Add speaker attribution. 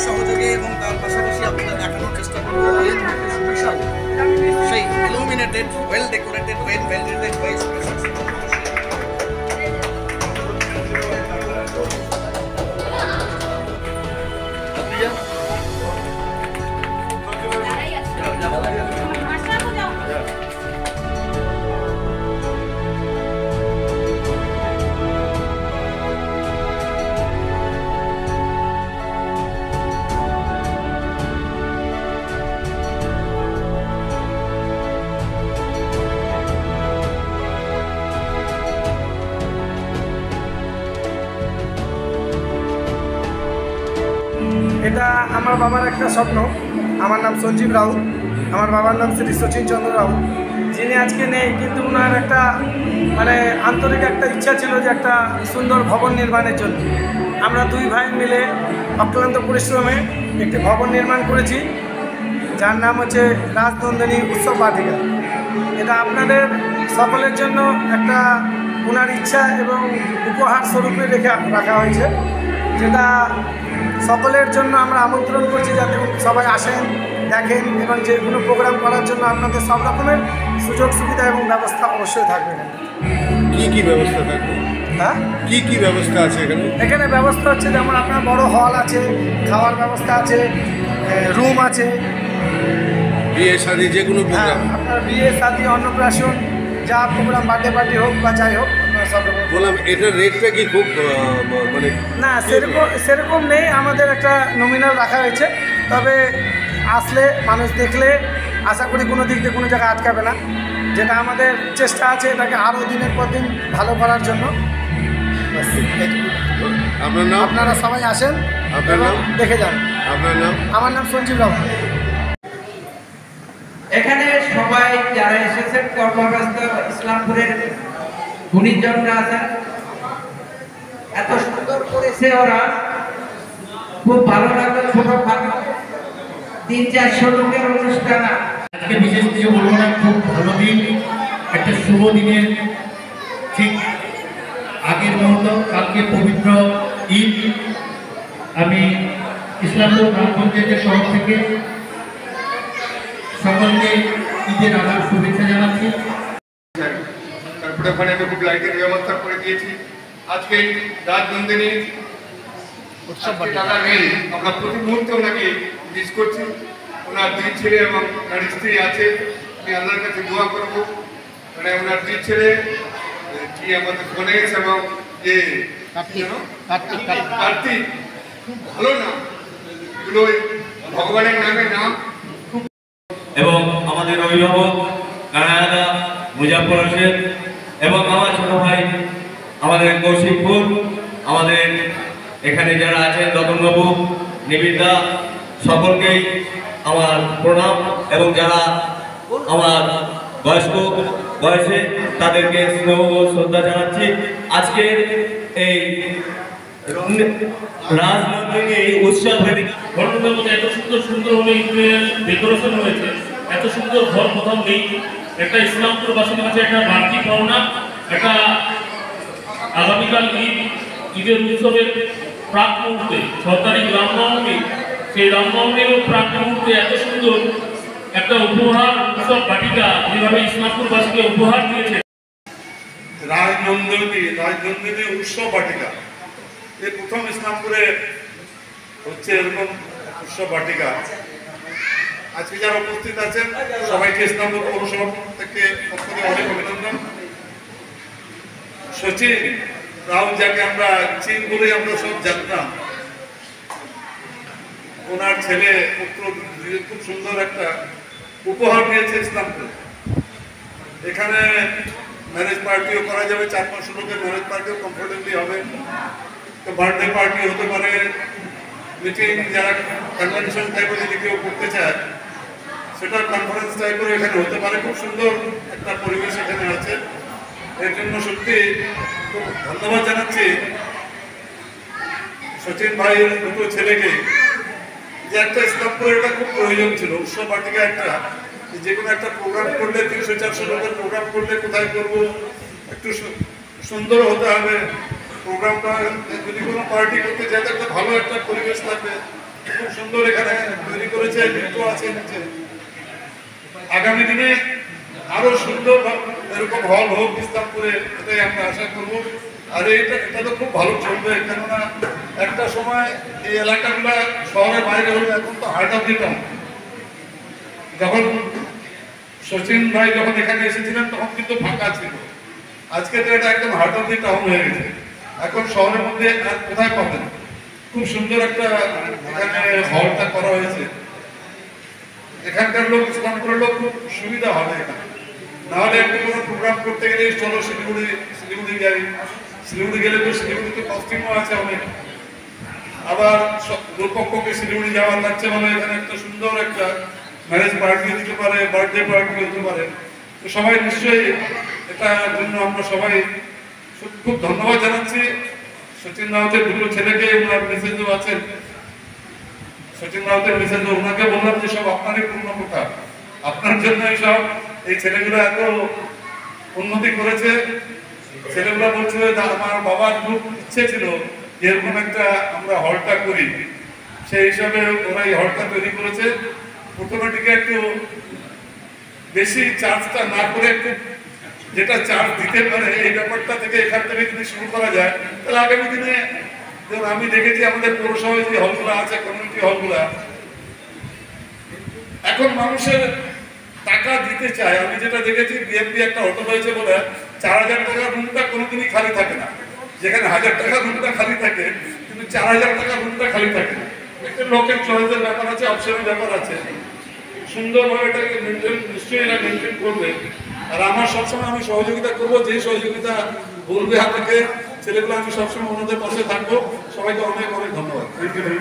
Speaker 1: সহযোগে এবং তার পাশাপাশি আপনাদের দেখানোর চেষ্টা করবো সুবিশাল সেই illuminated well decorated well ventilated way
Speaker 2: এটা আমার বাবার একটা স্বপ্ন। আমার নাম সঞ্জীব রাউত, আমার বাবার নাম শ্রী শচীন চন্দ্র রাউত, যিনি আজকে নেই, কিন্তু ওনার একটা আন্তরিক একটা ইচ্ছা ছিল যে একটা সুন্দর ভবন নির্মাণের জন্য। আমরা দুই ভাই মিলে অক্লান্ত পরিশ্রমে একটি ভবন নির্মাণ করেছি, যার নাম হচ্ছে রাজনন্দিনী উৎসব বাটিকা। এটা আপনাদের সকলের জন্য একটা ওনার ইচ্ছা এবং উপহার স্বরূপে রাখা হয়েছে, যেটা সকলের জন্য আমরা আমন্ত্রণ করছি যাতে সবাই আসেন, দেখেন এবং যে কোনো প্রোগ্রাম করার জন্য আপনাদের সব রকমের সুযোগ সুবিধা এবং ব্যবস্থা অবশ্যই থাকবে।
Speaker 3: কি ব্যবস্থা থাকবে?
Speaker 2: হ্যাঁ,
Speaker 3: কি ব্যবস্থা আছে এখানে?
Speaker 2: এখানে ব্যবস্থা হচ্ছে যেমন আপনার বড় হল আছে, খাওয়ার ব্যবস্থা আছে, রুম আছে,
Speaker 3: বিয়ে শাদী যে কোনো প্রোগ্রাম,
Speaker 2: আপনার বিয়ে শাদী অন্নপ্রাশন যা প্রোগ্রাম, বার্থডে পার্টি হোক বা যাই হোক সব রকম।
Speaker 3: বললাম এটার রেটটা কি খুব
Speaker 2: না, সেরকম নেই, আমাদের একটা নমিনাল রাখা হয়েছে। তবে আসলে মানুষ দেখলে আশা করি কোনো দিক দিয়ে কোনো জায়গায় আটকাবে না। যেটা আমাদের চেষ্টা আছে এটাকে আরও দিনের পর দিন ভালো করার জন্য।
Speaker 3: আপনার নাম?
Speaker 2: আপনারা সবাই আসেন,
Speaker 3: আপনার নাম
Speaker 2: দেখে যান।
Speaker 3: আপনার নাম?
Speaker 2: আমার নাম সঞ্জীব রাও।
Speaker 4: এখানে সবাই যারা এসেছেন কর্মব্যস্ত ইসলামপুরের গুণীজনরা আছেন, এত সুন্দর করেছে ওরা, খুব ভালো লাগলো। ছোটখাটো 300-400 লোকের অনুষ্ঠান।
Speaker 5: আজকে বিশেষ কিছু বলবো না, খুব ভালো দিন, একটা শুভ দিনের ঠিক আগের মুহূর্ত, কালকে পবিত্র ঈদ। আমি ইসলামপুর গ্রাম পঞ্চায়েতের তরফ থেকে সকলকে ঈদের আগাম শুভেচ্ছা জানাচ্ছি।
Speaker 3: তারপরে ওখানে আমি খুব লাইটের ব্যবস্থা করে দিয়েছি। আজকে রাজনন্দিনী উৎসব টাকা নেই, আমরা প্রতি মুহূর্তে ওনাকে মিস করছি। ওনার দুই ছেলে এবং ওনার স্ত্রী আছে, আমি আল্লাহর কাছে দোয়া করবো ওনার দুই ছেলে কি আমাদের গণেশ এবং যে কার্তিক, খুব ভালো নাম, এগুলো ভগবানের নামে নাম।
Speaker 6: এবং আমাদের অভিভাবক কানাডা মুজাফর হোসেন এবং আমার ছোট ভাই আমাদের কৌশিকপুর, আমাদের এখানে যারা আছেন রতনবাবু, নিবিদা, সকলকেই আমার প্রণাম। এবং যারা আমার বয়সে তাদেরকে স্নেহ ও শ্রদ্ধা জানাচ্ছি। আজকের এই রাজনন্দিনী উৎসব
Speaker 5: ঘটনার মধ্যে এত সুন্দর হলে ডেকোরেশন হয়েছে, এত সুন্দর ঘর কোথাও নেই। একটা ইসলামপুরবাসীর কাছে একটা বাড়তি পাওনা। একটা আগামীকাল ঈদের উৎসবের প্রাক মুহূর্তে 6 তারিখ রামনবমী, সেই রামনবমীর প্রাক মুহূর্তে এত সুন্দর একটা উপহার উৎসব বাটিকা যেভাবে ইসলামপুরবাসীকে উপহার দিয়েছে।
Speaker 7: রাজনন্দিনী উৎসব বাটিকা এই প্রথম ইসলামপুরে হচ্ছে এরকম উৎসব বাটিকা। আজকে যারা উপস্থিত আছেন সবাইকে ইসলামপুর পৌরসভা থেকে অনেক অভিনন্দন। সচিন রাউত, যাকে আমরা চীন বলে আমরা সব জানতাম, ওনার ছেলে পুত্র খুব সুন্দর একটা উপহার দিয়েছে ইসলামপুর। এখানে ম্যারেজ পার্টিও করা যাবে, 400-500 লোকের ম্যারেজ পার্টিও কমফোর্টেবলি হবে। তো বার্থডে পার্টি হতে পারে, মিটিং, যারা কনভেনশন টাইপের যদি কেউ করতে চায় সেটা কনফারেন্স টাইপের এখানে হতে পারে। খুব সুন্দর একটা পরিবেশ এখানে আছে। এর জন্য সত্যি খুব ধন্যবাদ জানাচ্ছি সচিন ভাইয়ের দুটো ছেলেকে, যে একটা ইসলামপুরে এটা খুব প্রয়োজন ছিল, উৎসব বাটিকা একটা যে কোনো একটা প্রোগ্রাম করলে 300-400 লোকের প্রোগ্রাম করলে কোথায় করবো, একটু সুন্দর হতে হবে প্রোগ্রামটা। যদি কোনো পার্টি করতে যায় একটা ভালো একটা পরিবেশ থাকবে, খুব সুন্দর এখানে তৈরি করেছে, লিফট আছে নিচে। আগামী দিনে আরো সুন্দর এরকম হল হোক ইসলামপুরে, এটাই আমরা আশা করবো। আর এটা তো খুব ভালো চলবে, কেননা একটা সময় এই এলাকাগুলো শহরের বাইরে হলে এখন তো হার্ট অফ দি টাউন। যখন সচিন ভাই যখন এখানে এসেছিলেন তখন কিন্তু ফাঁকা ছিল, আজকে তো এটা একদম হার্ট অফ দি টাউন হয়ে গেছে। এখন শহরের মধ্যে আর কোথায় পাবেন, খুব সুন্দর একটা এখানে হলটা করা হয়েছে। এখানকার লোক, ইসলামপুরের লোক খুব সুবিধা হবে এখানে। নাহলে একটু কোনো প্রোগ্রাম করতে গেলে চলো শিলিগুড়ি যাই, শিলিগুড়ি গেলে তো শিলিগুড়িতে কস্টিংও আছে অনেক, আবার দুপক্ষকে শিলিগুড়ি যাওয়া লাগছে বলে এখানে একটা সুন্দর একটা ম্যারেজ পার্টি দিতে পারে, বার্থডে পার্টি হতে পারে। তো সবাই নিশ্চয়ই এটার জন্য আমরা সবাই খুব ধন্যবাদ জানাচ্ছি সচিন রাউতের দুটো ছেলেকে। ওনার মেসেজও আছেন, সচিন রাউতের মেসেজও ওনাকে বললাম যে সব আপনারই পূর্ণ কথা, আপনার জন্য সব এই ছেলেগুলো এত উন্নতি করেছে। ছেলেগুলো বলছে আমার বাবার খুব ইচ্ছে ছিল এরকম একটা আমরা হলটা করি, সেই হিসাবে ওরা এই হলটা তৈরি করেছে। প্রথমে দিকে একটু বেশি চার্জটা না করে একটু যেটা চার্জ দিতে পারে এই ব্যাপারটা থেকে এখান থেকে যদি শুরু করা যায়, তাহলে আগামী দিনে যেমন আমি দেখেছি আমাদের পৌরসভায় যে হলগুলো আছে, কমিউনিটি হলগুলা, এখন মানুষের টাকা দিতে চায়। আমি যেটা দেখেছি বিএমপি একটা হোটেল হয়েছে বলে 4000 টাকার রুমটা কোনোদিনই খালি থাকে না, যেখানে 1000 টাকার রুমটা খালি থাকে, কিন্তু 4000 টাকার রুমটা খালি থাকে না। একটা লোকের চয়েসের ব্যাপার আছে, অপশনের ব্যাপার আছে। সুন্দরভাবে এটাকে নিশ্চয়ই এরা মেনটেন করবে। আর আমার সবসময় আমি সহযোগিতা করবো, যেই সহযোগিতা বলবে আপনাকে ছেলেগুলো, আমি সবসময় ওনাদের পাশে থাকবো। সবাইকে অনেক অনেক ধন্যবাদ।